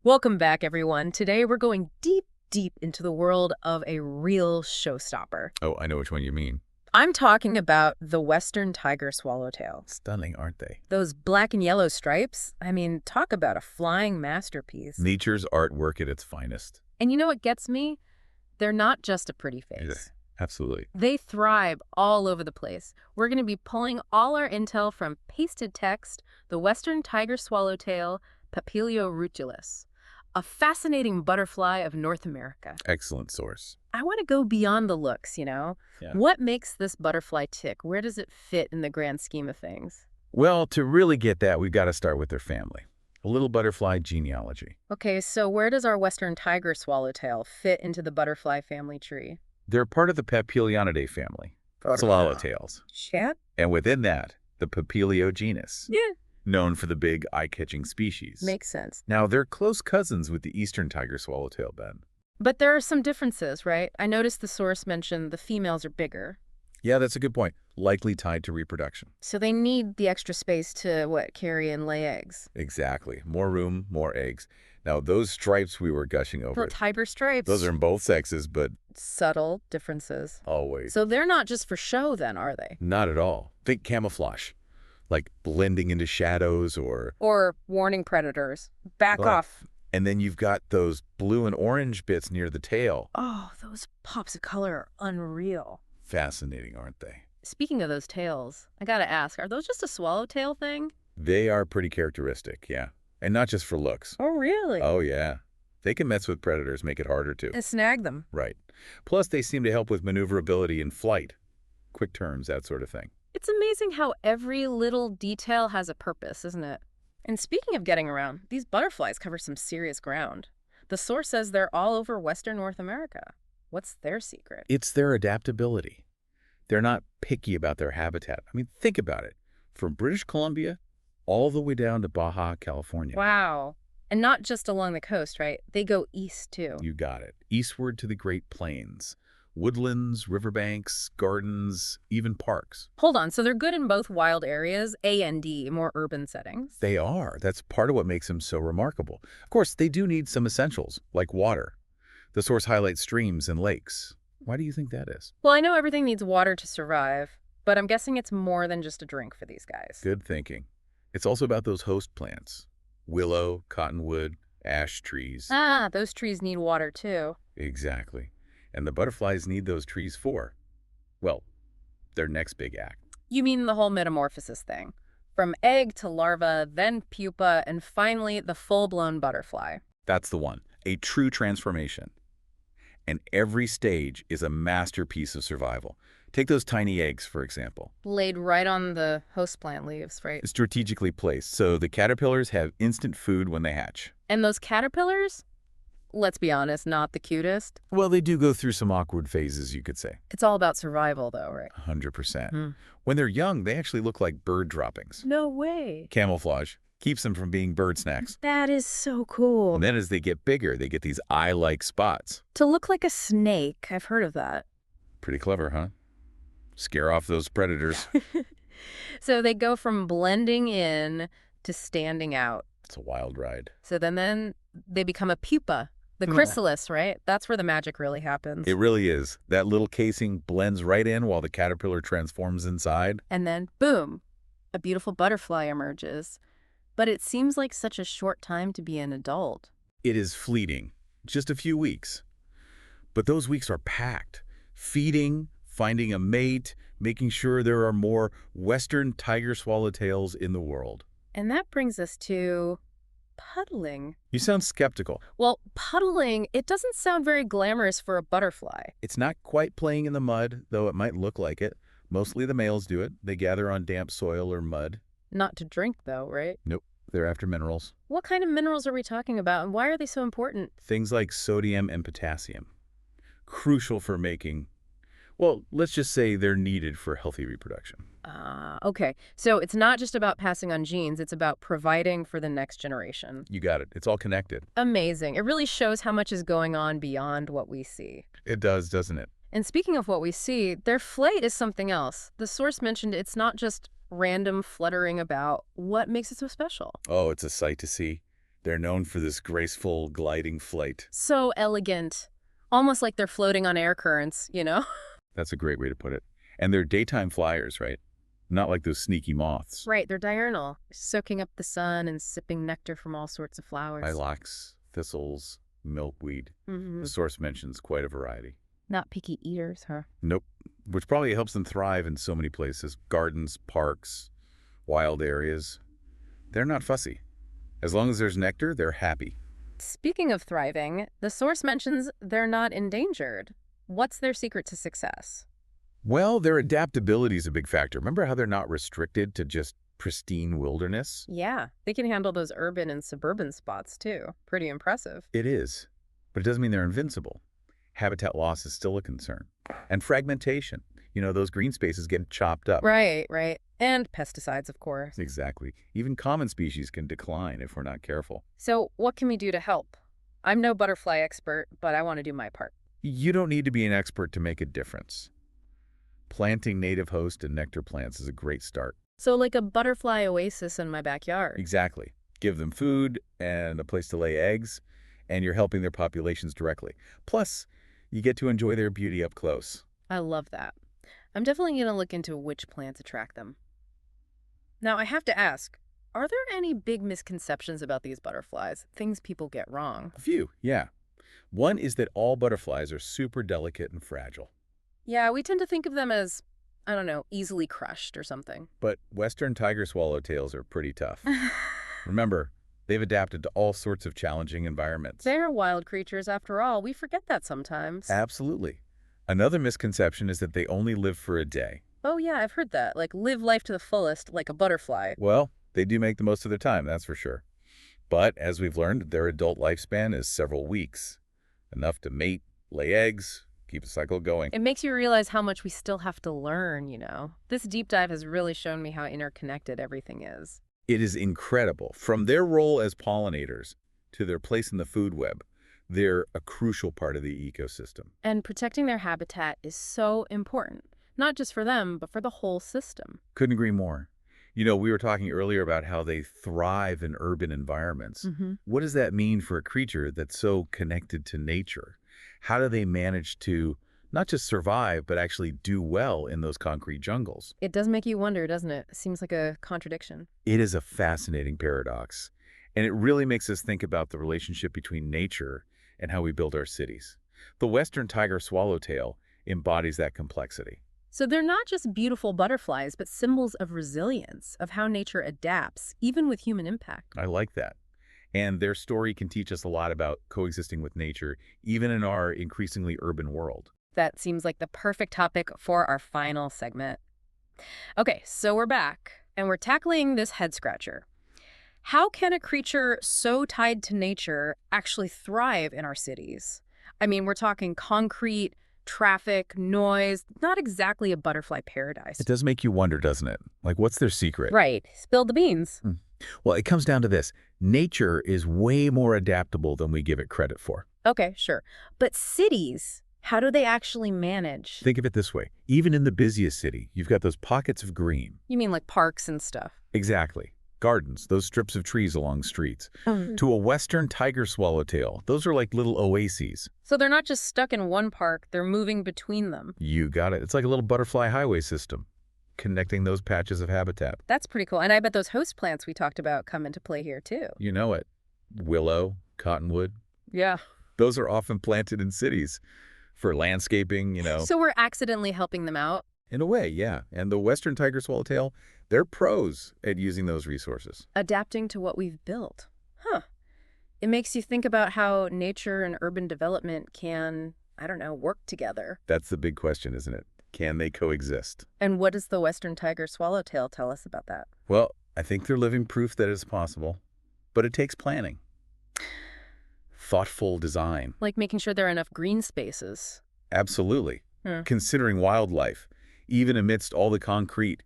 Welcome back, everyone. Today we're going deep, deep into the world of a real showstopper. Oh, I know which one you mean. I'm talking about the Western Tiger Swallowtail. Stunning, aren't they? Those black and yellow stripes, talk about a flying masterpiece. Nature's artwork at its finest. And you know what gets me? They're not just a pretty face. Yeah, absolutely. They thrive all over the place. We're going to be pulling all our intel from pasted text, the Western Tiger Swallowtail, Papilio rutulus, a fascinating butterfly of North America. Excellent source. I want to go beyond the looks, Yeah. What makes this butterfly tick? Where does it fit in the grand scheme of things? Well, to really get that, we've got to start with their family. A little butterfly genealogy. Okay, so where does our Western Tiger Swallowtail fit into the butterfly family tree? They're part of the Papilionidae family, swallowtails. Chat? And within that, the Papilio genus, Yeah. known for the big eye-catching species. Makes sense. Now, they're close cousins with the Eastern Tiger Swallowtail, Ben. But there are some differences, right? I noticed the source mentioned the females are bigger. Yeah, that's a good point. Likely tied to reproduction. So they need the extra space to, carry and lay eggs. Exactly. More room, more eggs. Now, those stripes we were gushing over, Tiger stripes. those are in both sexes, but subtle differences. always. So they're not just for show then, are they? Not at all. Think camouflage, like blending into shadows or... Or warning predators. Back Well, off. And then you've got those blue and orange bits near the tail. Oh, those pops of color are unreal. Fascinating, aren't they? Speaking of those tails, I gotta ask, are those just a swallowtail thing? They are pretty characteristic, yeah. And not just for looks. Oh, really? Oh, yeah. They can mess with predators, make it harder to. And snag them. Right. Plus, they seem to help with maneuverability in flight. Quick turns, that sort of thing. It's amazing how every little detail has a purpose, isn't it? And speaking of getting around, these butterflies cover some serious ground. The source says they're all over Western North America. What's their secret? It's their adaptability. They're not picky about their habitat. I mean, think about it. From British Columbia all the way down to Baja, California. Wow. And not just along the coast, right? They go east, too. You got it. Eastward to the Great Plains. Woodlands, riverbanks, gardens, even parks. Hold on, so they're good in both wild areas, A and D, more urban settings? They are. That's part of what makes them so remarkable. Of course, they do need some essentials, like water. The source highlights streams and lakes. Why do you think that is? Well, I know everything needs water to survive, but I'm guessing it's more than just a drink for these guys. Good thinking. It's also about those host plants. Willow, cottonwood, ash trees. Ah, those trees need water, too. Exactly. And the butterflies need those trees for, well, their next big act. You mean the whole metamorphosis thing? From egg to larva, then pupa, and finally the full-blown butterfly. That's the one. A true transformation. And every stage is a masterpiece of survival. Take those tiny eggs, for example. Laid right on the host plant leaves, right? Strategically placed, so the caterpillars have instant food when they hatch. And those caterpillars? Let's be honest, not the cutest. Well, they do go through some awkward phases, you could say. It's all about survival, though, right? 100%. When they're young, they actually look like bird droppings. No way. Camouflage keeps them from being bird snacks. That is so cool. And then as they get bigger, they get these eye-like spots. To look like a snake, I've heard of that. Pretty clever, huh? Scare off those predators. So they go from blending in to standing out. It's a wild ride. So then they become a pupa. The chrysalis, right? That's where the magic really happens. It really is. That little casing blends right in while the caterpillar transforms inside. And then, boom, a beautiful butterfly emerges. But it seems like such a short time to be an adult. It is fleeting, just a few weeks. But those weeks are packed. Feeding, finding a mate, making sure there are more Western Tiger Swallowtails in the world. And that brings us to puddling. You sound skeptical. Well, puddling, it doesn't sound very glamorous for a butterfly. It's not quite playing in the mud, though it might look like it. Mostly the males do it. They gather on damp soil or mud. Not to drink, though, right? Nope. They're after minerals. What kind of minerals are we talking about, and why are they so important? Things like sodium and potassium. Crucial for making, well, let's just say they're needed for healthy reproduction. Okay. So it's not just about passing on genes, it's about providing for the next generation. You got it. It's all connected. Amazing. It really shows how much is going on beyond what we see. It does, doesn't it? And speaking of what we see, their flight is something else. The source mentioned it's not just random fluttering about. What makes it so special? Oh, it's a sight to see. They're known for this graceful, gliding flight. So elegant. Almost like they're floating on air currents? That's a great way to put it. And they're daytime flyers, right? Not like those sneaky moths. Right, they're diurnal, soaking up the sun and sipping nectar from all sorts of flowers. Lilacs, thistles, milkweed. Mm-hmm. The source mentions quite a variety. Not picky eaters, huh? Nope. Which probably helps them thrive in so many places. Gardens, parks, wild areas. They're not fussy. As long as there's nectar, they're happy. Speaking of thriving, the source mentions they're not endangered. What's their secret to success? Well, their adaptability is a big factor. Remember how they're not restricted to just pristine wilderness? Yeah, they can handle those urban and suburban spots too. Pretty impressive. It is. But it doesn't mean they're invincible. Habitat loss is still a concern. And fragmentation. Those green spaces get chopped up. Right, right. And pesticides, of course. Exactly. Even common species can decline if we're not careful. So what can we do to help? I'm no butterfly expert, but I want to do my part. You don't need to be an expert to make a difference. Planting native host and nectar plants is a great start. So like a butterfly oasis in my backyard. Exactly. Give them food and a place to lay eggs, and you're helping their populations directly. Plus, you get to enjoy their beauty up close. I love that. I'm definitely going to look into which plants attract them. Now, I have to ask, are there any big misconceptions about these butterflies? Things people get wrong? A few, yeah. One is that all butterflies are super delicate and fragile. Yeah, we tend to think of them as, I don't know, easily crushed or something. But Western Tiger Swallowtails are pretty tough. Remember, they've adapted to all sorts of challenging environments. They're wild creatures after all. We forget that sometimes. Absolutely. Another misconception is that they only live for a day. Oh yeah, I've heard that. Like live life to the fullest, like a butterfly. Well, they do make the most of their time, that's for sure. But as we've learned, their adult lifespan is several weeks. Enough to mate, lay eggs, keep the cycle going. It makes you realize how much we still have to learn. This deep dive has really shown me how interconnected everything is. It is incredible. From their role as pollinators to their place in the food web, they're a crucial part of the ecosystem. And protecting their habitat is so important, not just for them, but for the whole system. Couldn't agree more. We were talking earlier about how they thrive in urban environments. What does that mean for a creature that's so connected to nature? How do they manage to not just survive, but actually do well in those concrete jungles? It does make you wonder, doesn't it? Seems like a contradiction. It is a fascinating paradox. And it really makes us think about the relationship between nature and how we build our cities. The Western Tiger Swallowtail embodies that complexity. So they're not just beautiful butterflies, but symbols of resilience, of how nature adapts, even with human impact. I like that. And their story can teach us a lot about coexisting with nature, even in our increasingly urban world. That seems like the perfect topic for our final segment. Okay, so we're back, and we're tackling this head-scratcher. How can a creature so tied to nature actually thrive in our cities? I mean, we're talking concrete, traffic, noise, not exactly a butterfly paradise. It does make you wonder, doesn't it? Like, what's their secret? Right. Spill the beans. Well, it comes down to this. Nature is way more adaptable than we give it credit for. Okay, sure. But cities, how do they actually manage? Think of it this way. Even in the busiest city, you've got those pockets of green. You mean like parks and stuff? Exactly. Gardens, those strips of trees along streets. To a Western Tiger Swallowtail, those are like little oases. So they're not just stuck in one park, they're moving between them. You got it. It's like a little butterfly highway system, connecting those patches of habitat. That's pretty cool. And I bet those host plants we talked about come into play here too. You know it. Willow, cottonwood. Yeah. Those are often planted in cities for landscaping, So we're accidentally helping them out? In a way, yeah. And the Western Tiger Swallowtail, they're pros at using those resources. Adapting to what we've built. Huh. It makes you think about how nature and urban development can, I don't know, work together. That's the big question, isn't it? Can they coexist? And what does the Western Tiger Swallowtail tell us about that? Well, I think they're living proof that it's possible, but it takes planning. Thoughtful design. Like making sure there are enough green spaces. Absolutely. Considering wildlife, even amidst all the concrete.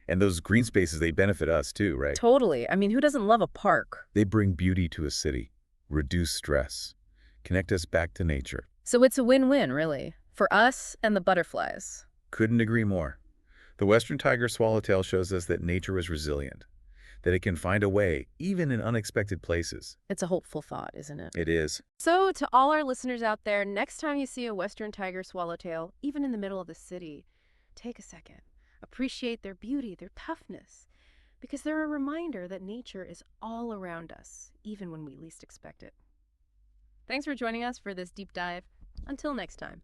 And those green spaces, they benefit us too, right? Totally. I mean, who doesn't love a park? They bring beauty to a city, reduce stress, connect us back to nature. So it's a win-win, really, for us and the butterflies. Couldn't agree more. The Western Tiger Swallowtail shows us that nature is resilient, that it can find a way, even in unexpected places. It's a hopeful thought, isn't it? It is. So, to all our listeners out there, next time you see a Western tiger swallowtail, even in the middle of the city, take a second. Appreciate their beauty, their toughness, because they're a reminder that nature is all around us, even when we least expect it. Thanks for joining us for this deep dive. Until next time.